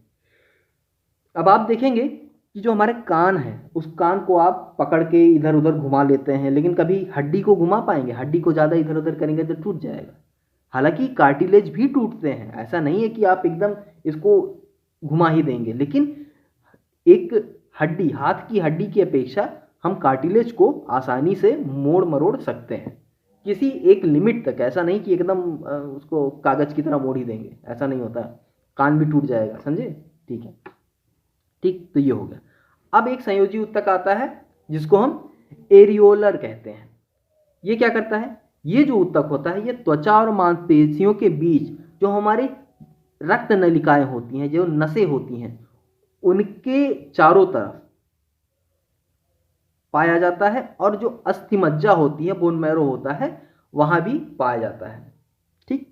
[SPEAKER 1] अब आप देखेंगे कि जो हमारे कान है, उस कान को आप पकड़ के इधर उधर घुमा लेते हैं, लेकिन कभी हड्डी को घुमा पाएंगे, हड्डी को ज़्यादा इधर उधर करेंगे तो टूट जाएगा। हालांकि कार्टिलेज भी टूटते हैं, ऐसा नहीं है कि आप एकदम इसको घुमा ही देंगे, लेकिन एक हड्डी, हाथ की हड्डी की अपेक्षा हम कार्टिलेज को आसानी से मोड़ मरोड़ सकते हैं किसी एक लिमिट तक। ऐसा नहीं कि एकदम उसको कागज की तरह मोड़ ही देंगे, ऐसा नहीं होता, कान भी टूट जाएगा, समझे। ठीक है, ठीक, तो ये हो गया। अब एक संयोजी ऊतक आता है जिसको हम एरियोलर कहते हैं। ये क्या करता है, ये जो ऊतक होता है ये त्वचा और मांसपेशियों के बीच जो हमारी रक्त नलिकाएं होती हैं, जो नसें होती हैं, उनके चारों तरफ पाया जाता है, और जो अस्थिमज्जा होती है, बोन मैरो होता है, वहां भी पाया जाता है। ठीक,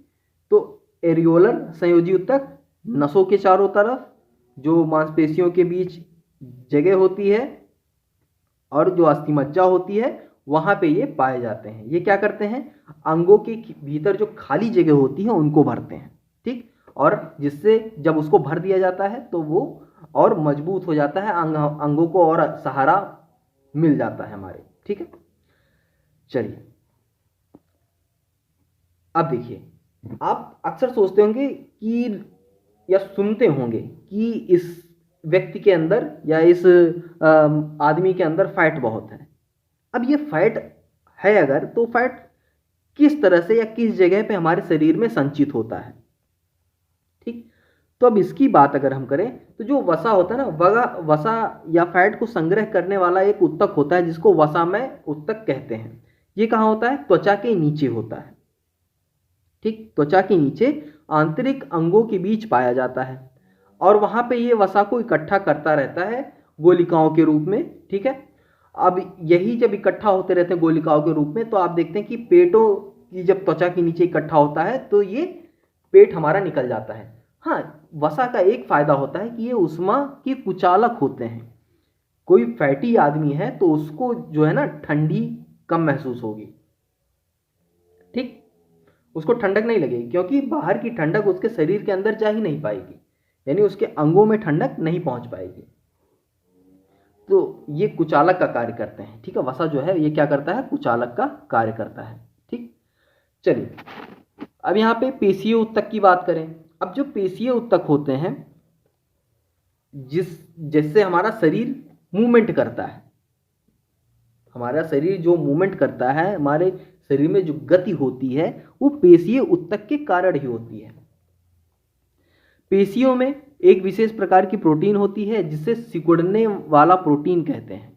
[SPEAKER 1] तो एरियोलर संयोजी ऊतक नसों के चारों तरफ, जो मांसपेशियों के बीच जगह होती है, और जो अस्थिमज्जा होती है वहां पे ये पाए जाते हैं। ये क्या करते हैं, अंगों के भीतर जो खाली जगह होती है उनको भरते हैं। ठीक, और जिससे जब उसको भर दिया जाता है तो वो और मजबूत हो जाता है, अंगों को और सहारा मिल जाता है हमारे। ठीक है, चलिए अब देखिए, आप अक्सर सोचते होंगे कि या सुनते होंगे कि इस व्यक्ति के अंदर या इस आदमी के अंदर फैट बहुत है। अब ये फैट है अगर, तो फैट किस तरह से या किस जगह पे हमारे शरीर में संचित होता है। ठीक, तो अब इसकी बात अगर हम करें तो जो वसा होता है ना, वसा या फैट को संग्रह करने वाला एक ऊतक होता है जिसको वसामय ऊतक कहते हैं। ये कहाँ होता है, त्वचा के नीचे होता है। ठीक, त्वचा के नीचे आंतरिक अंगों के बीच पाया जाता है, और वहां पे ये वसा को इकट्ठा करता रहता है गोलिकाओं के रूप में। ठीक है, अब यही जब इकट्ठा होते रहते हैं गोलिकाओं के रूप में, तो आप देखते हैं कि पेटों की जब त्वचा के नीचे इकट्ठा होता है तो ये पेट हमारा निकल जाता है। हाँ, वसा का एक फायदा होता है कि ये उष्मा के कुचालक होते हैं। कोई फैटी आदमी है तो उसको जो है ना ठंडी कम महसूस होगी, ठीक, उसको ठंडक नहीं लगेगी, क्योंकि बाहर की ठंडक उसके शरीर के अंदर जा ही नहीं पाएगी, यानी उसके अंगों में ठंडक नहीं पहुंच पाएगी। तो ये कुचालक का कार्य करते हैं, ठीक है। वसा जो है ये क्या करता है, कुचालक का कार्य करता है, ठीक। चलिए अब यहाँ पे पेशीय उत्तक की बात करें। अब जो पेशीय उत्तक होते हैं, जिससे हमारा शरीर मूवमेंट करता है, हमारा शरीर जो मूवमेंट करता है, हमारे शरीर में जो गति होती है, वो पेशीय उत्तक के कारण ही होती है। पेशियों में एक विशेष प्रकार की प्रोटीन होती है जिसे सिकुड़ने वाला प्रोटीन कहते हैं,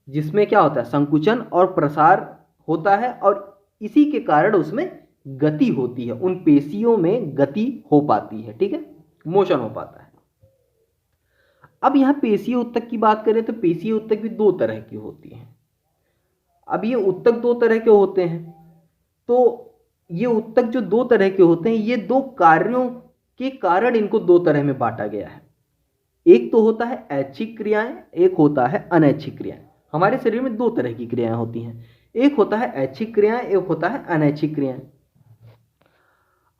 [SPEAKER 1] जिसमें क्या होता है, संकुचन और प्रसार होता है, और इसी के कारण उसमें गति होती है, उन पेशियों में गति हो पाती है, ठीक है, मोशन हो पाता है। अब यहाँ पेशीय उत्तक की बात करें तो पेशीय उत्तक भी दो तरह की होती है। अब ये उत्तक दो तरह के होते हैं, तो ये उत्तक जो दो तरह के होते हैं, ये दो कार्यों के कारण इनको दो तरह में बांटा गया है। एक तो होता है ऐच्छिक क्रियाएं, एक होता है अनैच्छिक क्रियाएं। हमारे शरीर में दो तरह की क्रियाएं होती हैं, एक होता है ऐच्छिक क्रियाएं, एक होता है अनैच्छिक क्रियाएं।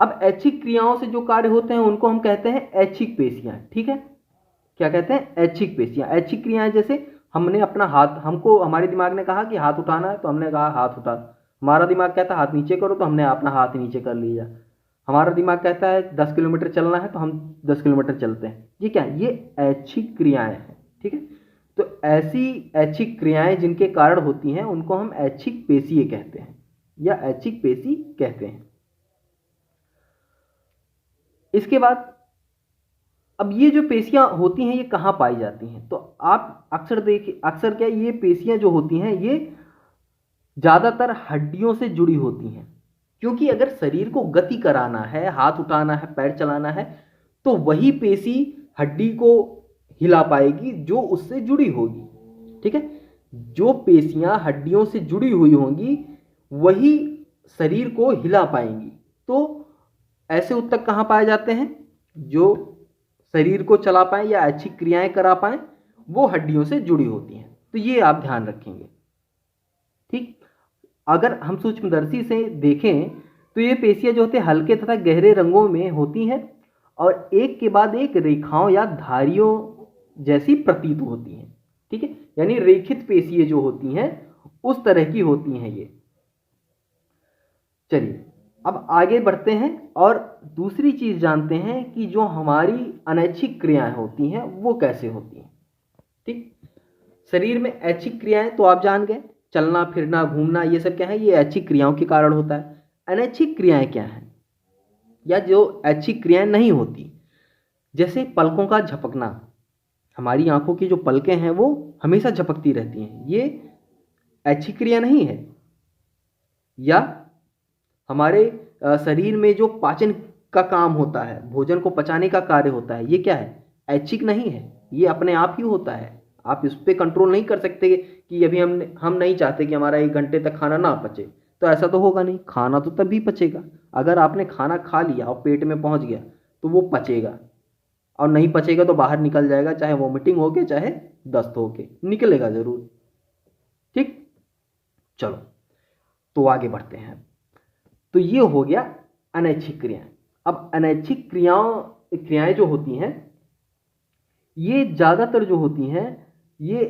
[SPEAKER 1] अब ऐच्छिक क्रियाओं से जो कार्य होते हैं उनको हम कहते हैं ऐच्छिक पेशियां, ठीक है। क्या कहते हैं, ऐच्छिक पेशियां। ऐच्छिक क्रियाएं जैसे हमने अपना हाथ, हमको हमारे दिमाग ने कहा कि हाथ उठाना है तो हमने कहा हाथ उठा, हमारा दिमाग कहता है हाथ नीचे करो तो हमने अपना हाथ नीचे कर लिया। हमारा दिमाग कहता है 10 किलोमीटर चलना है तो हम 10 किलोमीटर चलते हैं। ये क्या है, ये ऐच्छिक क्रियाएं हैं, ठीक है। तो ऐसी ऐच्छिक क्रियाएं जिनके कारण होती हैं उनको हम ऐच्छिक पेशीय कहते हैं या ऐच्छिक पेशी कहते हैं। इसके बाद अब ये जो पेशियां होती हैं ये कहाँ पाई जाती हैं, तो आप अक्सर देखिए, अक्सर क्या, ये पेशियां जो होती हैं ये ज़्यादातर हड्डियों से जुड़ी होती हैं, क्योंकि अगर शरीर को गति कराना है, हाथ उठाना है, पैर चलाना है, तो वही पेशी हड्डी को हिला पाएगी जो उससे जुड़ी होगी, ठीक है। जो पेशियां हड्डियों से जुड़ी हुई होंगी वही शरीर को हिला पाएंगी। तो ऐसे उत्तक कहाँ पाए जाते हैं, जो शरीर को चला पाएं या अच्छी क्रियाएं करा पाएं, वो हड्डियों से जुड़ी होती हैं। तो ये आप ध्यान रखेंगे, ठीक। अगर हम सूक्ष्मदर्शी से देखें तो ये पेशियां जो होती हैं हल्के तथा गहरे रंगों में होती हैं और एक के बाद एक रेखाओं या धारियों जैसी प्रतीत होती हैं, ठीक है। यानी रेखित पेशियां जो होती हैं उस तरह की होती हैं ये। चलिए अब आगे बढ़ते हैं और दूसरी चीज जानते हैं कि जो हमारी अनैच्छिक क्रियाएं होती हैं वो कैसे होती हैं, ठीक। शरीर में ऐच्छिक क्रियाएं तो आप जान गए, चलना फिरना घूमना, ये सब क्या है, ये ऐच्छिक क्रियाओं के कारण होता है। अनैच्छिक क्रियाएं क्या हैं, या जो ऐच्छिक क्रियाएं नहीं होती, जैसे पलकों का झपकना, हमारी आंखों की जो पलकें हैं वो हमेशा झपकती रहती हैं, ये ऐच्छिक क्रिया नहीं है। या हमारे शरीर में जो पाचन का काम होता है, भोजन को पचाने का कार्य होता है, ये क्या है, ऐच्छिक नहीं है, ये अपने आप ही होता है। आप इस पर कंट्रोल नहीं कर सकते कि अभी हम नहीं चाहते कि हमारा 1 घंटे तक खाना ना पचे, तो ऐसा तो होगा नहीं। खाना तो तभी पचेगा अगर आपने खाना खा लिया और पेट में पहुंच गया तो वो पचेगा, और नहीं पचेगा तो बाहर निकल जाएगा, चाहे वोमिटिंग हो के चाहे दस्त हो के निकलेगा जरूर, ठीक। चलो तो आगे बढ़ते हैं। तो ये हो गया अनैच्छिक क्रियाएं। अब अनैच्छिक क्रियाएं जो होती हैं ये ज़्यादातर जो होती हैं ये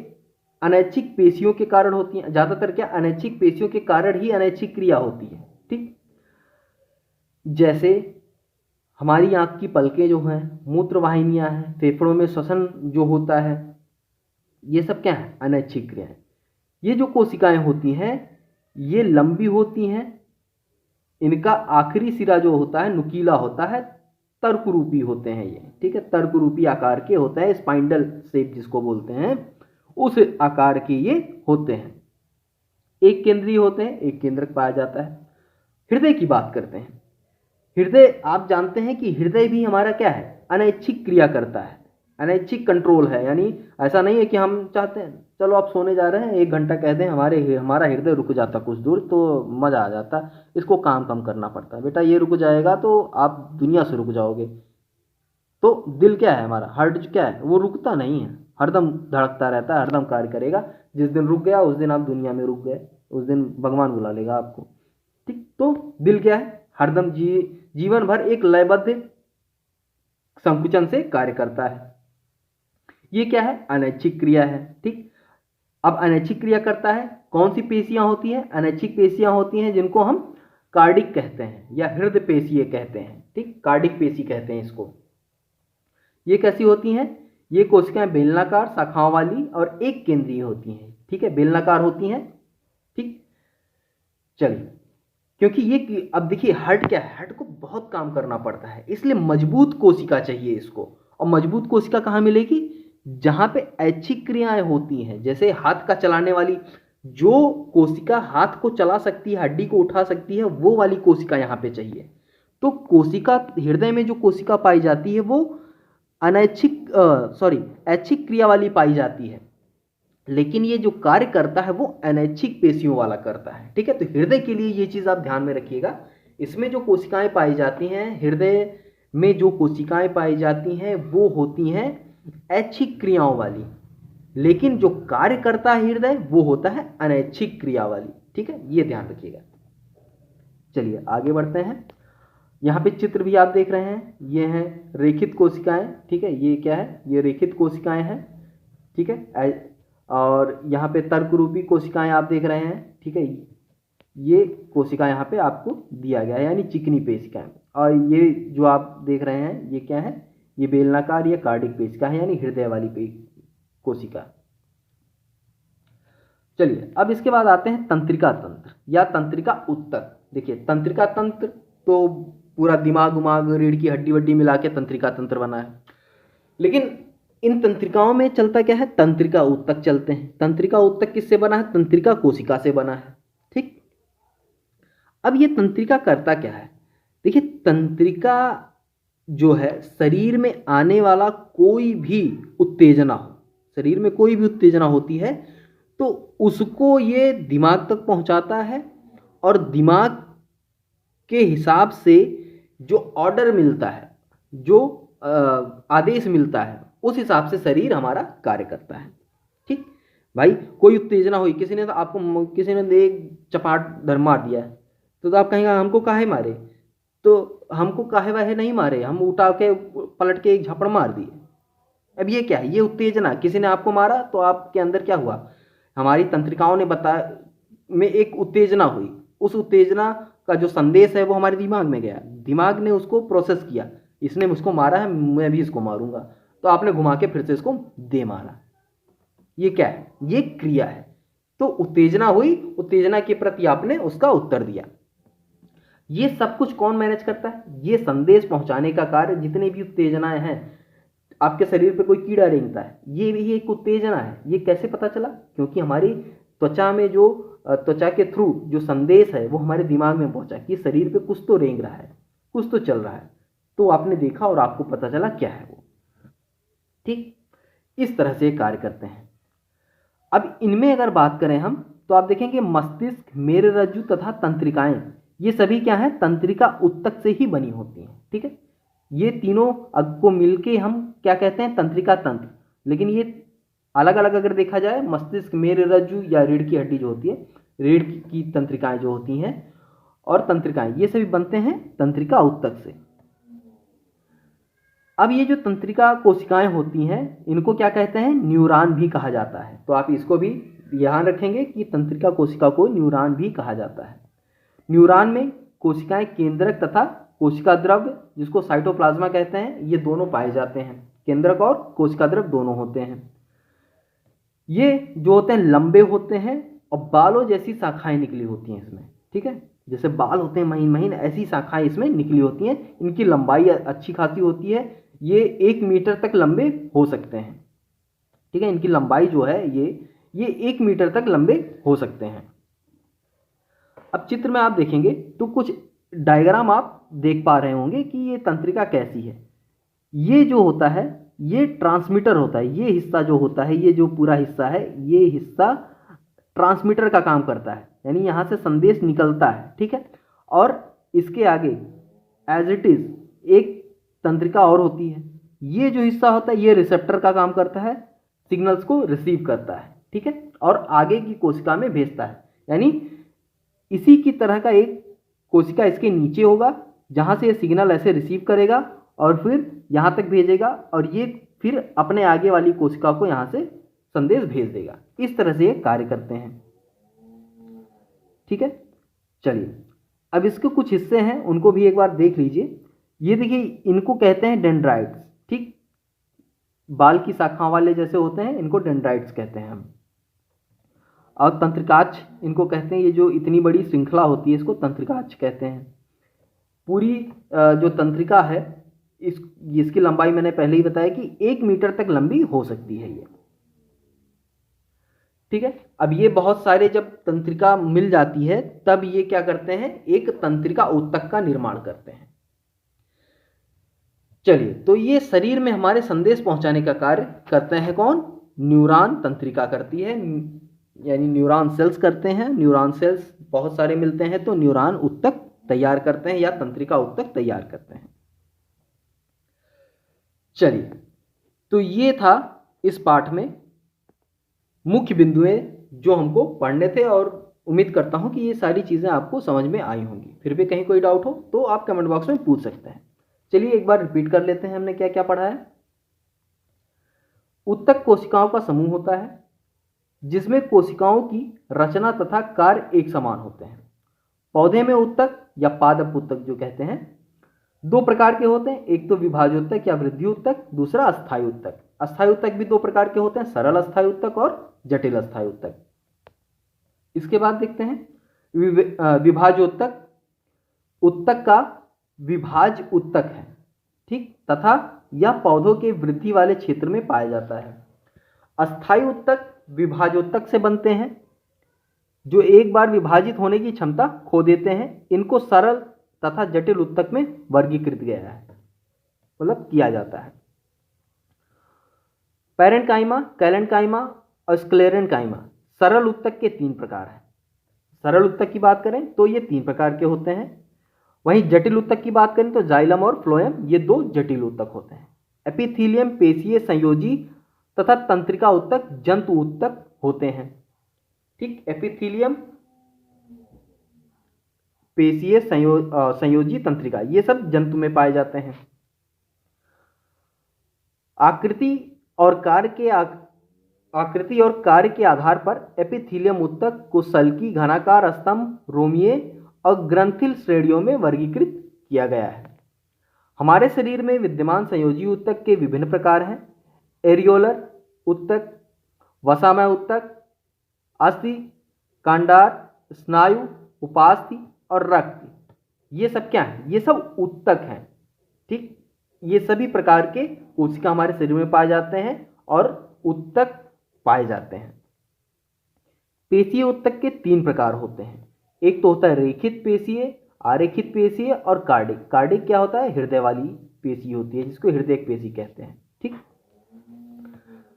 [SPEAKER 1] अनैच्छिक पेशियों के कारण होती हैं। ज़्यादातर क्या, अनैच्छिक पेशियों के कारण ही अनैच्छिक क्रिया होती है, ठीक। जैसे हमारी आँख की पलकें जो हैं, मूत्र वाहिनियाँ हैं, फेफड़ों में श्वसन जो होता है, ये सब क्या है, अनैच्छिक क्रियाएं। ये जो कोशिकाएं होती हैं ये लंबी होती हैं, इनका आखिरी सिरा जो होता है नुकीला होता है, तर्करूपी होते हैं ये, ठीक है, तर्करूपी आकार के होते हैं, स्पाइंडल शेप जिसको बोलते हैं, उस आकार के ये होते हैं। एक केंद्रीय होते हैं, एक केंद्रक पाया जाता है। हृदय की बात करते हैं। हृदय, आप जानते हैं कि हृदय भी हमारा क्या है, अनैच्छिक क्रिया करता है, अनैच्छिक कंट्रोल है। यानी ऐसा नहीं है कि हम चाहते हैं चलो आप सोने जा रहे हैं 1 घंटा कह दें हमारा हृदय रुक जाता कुछ दूर तो मज़ा आ जाता, इसको काम कम करना पड़ता है, बेटा ये रुक जाएगा तो आप दुनिया से रुक जाओगे। तो दिल क्या है, हमारा हार्ट क्या है, वो रुकता नहीं है, हरदम धड़कता रहता है, हरदम कार्य करेगा। जिस दिन रुक गया उस दिन आप दुनिया में रुक गए, उस दिन भगवान बुला लेगा आपको। ठीक, तो दिल क्या है, हरदम जीवन भर एक लयबद्ध संकुचन से कार्य करता है। ये क्या है, अनैच्छिक क्रिया है। ठीक, अब अनैच्छिक क्रिया करता है, कौन सी पेशियां होती हैं, अनैच्छिक पेशियां होती हैं जिनको हम कार्डिक कहते हैं या हृदय पेशीय कहते हैं। ठीक, कार्डिक पेशी कहते हैं इसको। ये कैसी होती हैं, ये कोशिकाएं बेलनाकार शाखाओं वाली और एक केंद्रीय होती हैं। ठीक है, बेलनाकार होती हैं। ठीक, चलिए, क्योंकि ये अब देखिए हार्ट क्या है, हार्ट को बहुत काम करना पड़ता है, इसलिए मजबूत कोशिका चाहिए इसको। और मजबूत कोशिका कहाँ मिलेगी, जहां पे ऐच्छिक क्रियाएं होती हैं, जैसे हाथ का चलाने वाली जो कोशिका हाथ को चला सकती है, हड्डी को उठा सकती है, वो वाली कोशिका यहाँ पे चाहिए। तो कोशिका, हृदय में जो कोशिका पाई जाती है वो ऐच्छिक क्रिया वाली पाई जाती है, लेकिन ये जो कार्य करता है वो अनैच्छिक पेशियों वाला करता है। ठीक है, तो हृदय के लिए ये चीज आप ध्यान में रखिएगा। इसमें जो कोशिकाएं पाई जाती हैं, हृदय में जो कोशिकाएं पाई जाती हैं वो होती हैं ऐच्छिक क्रियाओं वाली, लेकिन जो कार्य करता है हृदय वो होता है अनैच्छिक क्रिया वाली। ठीक है, ये ध्यान रखिएगा। चलिए आगे बढ़ते हैं। यहाँ पे चित्र भी आप देख रहे हैं, ये हैं रेखित कोशिकाएं। ठीक है, ये क्या है, ये रेखित कोशिकाएं हैं। ठीक है, और यहाँ पे तर्क रूपी कोशिकाएं आप देख रहे हैं। ठीक है, ये कोशिका यहाँ पे आपको दिया गया है, यानी चिकनी पेशिकाएं। और ये जो आप देख रहे हैं ये क्या है, ये बेलनाकार या कार्डिक पेशिका है, यानी हृदय वाली कोशिका। चलिए अब इसके बाद आते हैं तंत्रिका तंत्र या तंत्रिका उत्तक। देखिए तंत्रिका तंत्र तो पूरा दिमाग उमाग रीढ़ की हड्डी वड्डी मिला के तंत्रिका तंत्र बना है, लेकिन इन तंत्रिकाओं में चलता क्या है, तंत्रिका उत्तक चलते हैं। तंत्रिका उत्तक किससे बना है, तंत्रिका कोशिका से बना है। ठीक, अब ये तंत्रिका करता क्या है, देखिए तंत्रिका जो है शरीर में आने वाला कोई भी उत्तेजना हो, शरीर में कोई भी उत्तेजना होती है तो उसको ये दिमाग तक पहुंचाता है, और दिमाग के हिसाब से जो ऑर्डर मिलता है, जो आदेश मिलता है, उस हिसाब से शरीर हमारा कार्य करता है। ठीक भाई, कोई उत्तेजना हुई, किसी ने तो आपको किसी ने एक चपाट धर मार दिया है, तो आप कहेंगे हमको काहे मारे, तो हमको काहे वाहे नहीं मारे, हम उठा के पलट के एक झपड़ मार दिए। अब ये क्या है, ये उत्तेजना, किसी ने आपको मारा तो आपके अंदर क्या हुआ, हमारी तंत्रिकाओं ने बताया में एक उत्तेजना हुई, उस उत्तेजना का जो संदेश है वो हमारे दिमाग में गया, दिमाग ने उसको प्रोसेस किया, इसने मुझको मारा है मैं भी इसको मारूंगा, तो आपने घुमा के फिर से इसको दे मारा। ये क्या है, ये क्रिया है। तो उत्तेजना हुई, उत्तेजना के प्रति आपने उसका उत्तर दिया। ये सब कुछ कौन मैनेज करता है, ये संदेश पहुंचाने का कार्य, जितने भी उत्तेजनाएं हैं, आपके शरीर पे कोई कीड़ा रेंगता है, ये भी एक उत्तेजना है। ये कैसे पता चला, क्योंकि हमारी त्वचा में जो त्वचा के थ्रू जो संदेश है वो हमारे दिमाग में पहुंचा कि शरीर पे कुछ तो रेंग रहा है, कुछ तो चल रहा है, तो आपने देखा और आपको पता चला क्या है वो। ठीक, इस तरह से कार्य करते हैं। अब इनमें अगर बात करें हम, तो आप देखेंगे मस्तिष्क, मेरुरज्जु तथा तंत्रिकाएं, ये सभी क्या है, तंत्रिका उत्तक से ही बनी होती हैं। ठीक है, ये तीनों को मिलके हम क्या कहते हैं, तंत्रिका तंत्र। लेकिन ये अलग अलग अगर देखा जाए, मस्तिष्क, मेरुरज्जु या रीढ़ की हड्डी जो होती है, रीढ़ की तंत्रिकाएं जो होती हैं और तंत्रिकाएं, ये सभी बनते हैं तंत्रिका उत्तक से। अब ये जो तंत्रिका कोशिकाएं होती हैं इनको क्या कहते हैं, न्यूरॉन भी कहा जाता है। तो आप इसको भी ध्यान रखेंगे कि तंत्रिका कोशिका को न्यूरॉन भी कहा जाता है। न्यूरॉन में कोशिकाएं केंद्रक तथा कोशिका द्रव्य, जिसको साइटोप्लाज्मा कहते हैं, ये दोनों पाए जाते हैं। केंद्रक और कोशिका द्रव्य दोनों होते हैं। ये जो होते हैं लंबे होते हैं और बालों जैसी शाखाएं निकली होती हैं इसमें। ठीक है, जैसे बाल होते हैं महीन महीन, ऐसी शाखाएं इसमें निकली होती हैं। इनकी लंबाई अच्छी खासी होती है, ये 1 मीटर तक लंबे हो सकते हैं। ठीक है, इनकी लंबाई जो है ये 1 मीटर तक लंबे हो सकते हैं। अब चित्र में आप देखेंगे तो कुछ डायग्राम आप देख पा रहे होंगे कि ये तंत्रिका कैसी है। ये जो होता है ये ट्रांसमीटर होता है, ये हिस्सा जो होता है, ये जो पूरा हिस्सा है, ये हिस्सा ट्रांसमीटर का काम करता है, यानी यहाँ से संदेश निकलता है। ठीक है, और इसके आगे एज इट इज एक तंत्रिका और होती है, ये जो हिस्सा होता है ये रिसेप्टर का काम करता है, सिग्नल्स को रिसीव करता है, ठीक है, और आगे की कोशिका में भेजता है। यानी इसी की तरह का एक कोशिका इसके नीचे होगा जहां से ये सिग्नल ऐसे रिसीव करेगा और फिर यहाँ तक भेजेगा और ये फिर अपने आगे वाली कोशिका को यहाँ से संदेश भेज देगा। इस तरह से ये कार्य करते हैं, ठीक है। चलिए अब इसके कुछ हिस्से हैं, उनको भी एक बार देख लीजिए। ये देखिए, इनको कहते हैं डेंड्राइट्स, ठीक, बाल की शाखाओं वाले जैसे होते हैं, इनको डेंड्राइट्स कहते हैं हम। और तंत्रिकाक्ष इनको कहते हैं, ये जो इतनी बड़ी श्रृंखला होती है इसको तंत्रिकाक्ष कहते हैं। पूरी जो तंत्रिका है इसकी लंबाई मैंने पहले ही बताया कि 1 मीटर तक लंबी हो सकती है ये, ठीक है। अब ये बहुत सारे जब तंत्रिका मिल जाती है तब ये क्या करते हैं, एक तंत्रिका ऊतक का निर्माण करते हैं। चलिए, तो ये शरीर में हमारे संदेश पहुंचाने का कार्य करते हैं कौन, न्यूरॉन तंत्रिका करती है, यानी न्यूरॉन सेल्स करते हैं। न्यूरॉन सेल्स बहुत सारे मिलते हैं तो न्यूरॉन ऊतक तैयार करते हैं या तंत्रिका ऊतक तैयार करते हैं। चलिए, तो ये था इस पाठ में मुख्य बिंदुएं जो हमको पढ़ने थे और उम्मीद करता हूं कि ये सारी चीजें आपको समझ में आई होंगी। फिर भी कहीं कोई डाउट हो तो आप कमेंट बॉक्स में पूछ सकते हैं। चलिए एक बार रिपीट कर लेते हैं हमने क्या क्या पढ़ा है। ऊतक कोशिकाओं का समूह होता है जिसमें कोशिकाओं की रचना तथा कार्य एक समान होते हैं। पौधे में ऊतक या पादप ऊतक जो कहते हैं 2 प्रकार के होते हैं, एक तो विभाज्योतक या वृद्धि ऊतक, दूसरा अस्थायी ऊतक। अस्थायी ऊतक भी 2 प्रकार के होते हैं, सरल अस्थायी ऊतक और जटिल अस्थायी ऊतक। इसके बाद देखते हैं विभाज्योतक ऊतक का विभाज्य ऊतक है, ठीक, तथा यह पौधों के वृद्धि वाले क्षेत्र में पाया जाता है। अस्थायी ऊतक विभाज्योतक से बनते हैं जो एक बार विभाजित होने की क्षमता खो देते हैं। इनको सरल तथा जटिल ऊतक में वर्गीकृत गया है, मतलब किया जाता है। पैरेन्काइमा, कैलेन्काइमा और स्क्लेरेन्काइमा सरल ऊतक के 3 प्रकार हैं। सरल ऊतक की बात करें तो ये 3 प्रकार के होते हैं। वहीं जटिल ऊतक की बात करें तो जाइलम और फ्लोएम ये 2 जटिल ऊतक होते हैं। एपिथीलियम पेशीय संयोजी तथा तंत्रिका ऊतक जंतु ऊतक होते हैं, ठीक। एपिथीलियम पेशीय संयोजी तंत्रिका ये सब जंतु में पाए जाते हैं। आकृति और कार्य के आधार पर एपिथीलियम ऊतक को सल्की, घनाकार, स्तंभ, रोमीय और ग्रंथिल श्रेणियों में वर्गीकृत किया गया है। हमारे शरीर में विद्यमान संयोजी ऊतक के विभिन्न प्रकार हैं। एरियोलर ऊतक, वसामय ऊतक, अस्थि, कांडार, स्नायु, उपास्थि और रक्त, ये सब क्या है, ये सब ऊतक हैं, ठीक। ये सभी प्रकार के कोशिका हमारे शरीर में पाए जाते हैं और ऊतक पाए जाते हैं। पेशीय ऊतक के 3 प्रकार होते हैं। एक तो होता है रेखित पेशीय, आरेखित पेशीय और कार्डिक। कार्डिक क्या होता है, हृदय वाली पेशी होती है जिसको हृदयक पेशी कहते हैं, ठीक।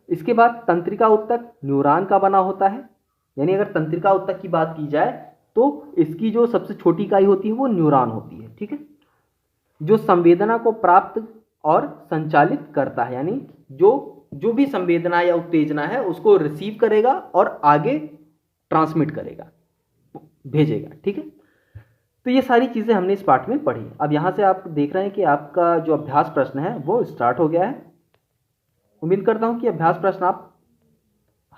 [SPEAKER 1] इसके बाद तंत्रिका ऊतक न्यूरॉन का बना होता है, यानी अगर तंत्रिका ऊतक की बात की जाए तो इसकी जो सबसे छोटी इकाई होती है वो न्यूरॉन होती है, ठीक है, जो संवेदना को प्राप्त और संचालित करता है, यानी जो भी संवेदना या उत्तेजना है उसको रिसीव करेगा और आगे ट्रांसमिट करेगा, भेजेगा, ठीक है। तो ये सारी चीज़ें हमने इस पाठ में पढ़ी। अब यहाँ से आप देख रहे हैं कि आपका जो अभ्यास प्रश्न है वो स्टार्ट हो गया है। उम्मीद करता हूँ कि अभ्यास प्रश्न आप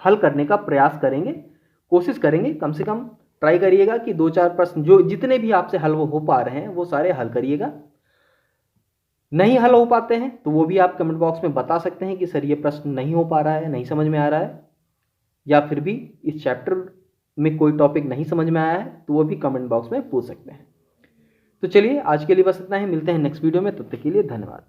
[SPEAKER 1] हल करने का प्रयास करेंगे, कोशिश करेंगे, कम से कम ट्राई करिएगा कि 2-4 प्रश्न जो जितने भी आपसे हल हो पा रहे हैं वो सारे हल करिएगा। नहीं हल हो पाते हैं तो वो भी आप कमेंट बॉक्स में बता सकते हैं कि सर ये प्रश्न नहीं हो पा रहा है, नहीं समझ में आ रहा है, या फिर भी इस चैप्टर में कोई टॉपिक नहीं समझ में आया है तो वो भी कमेंट बॉक्स में पूछ सकते हैं। तो चलिए आज के लिए बस इतना ही, मिलते हैं नेक्स्ट वीडियो में, तब तक के लिए धन्यवाद।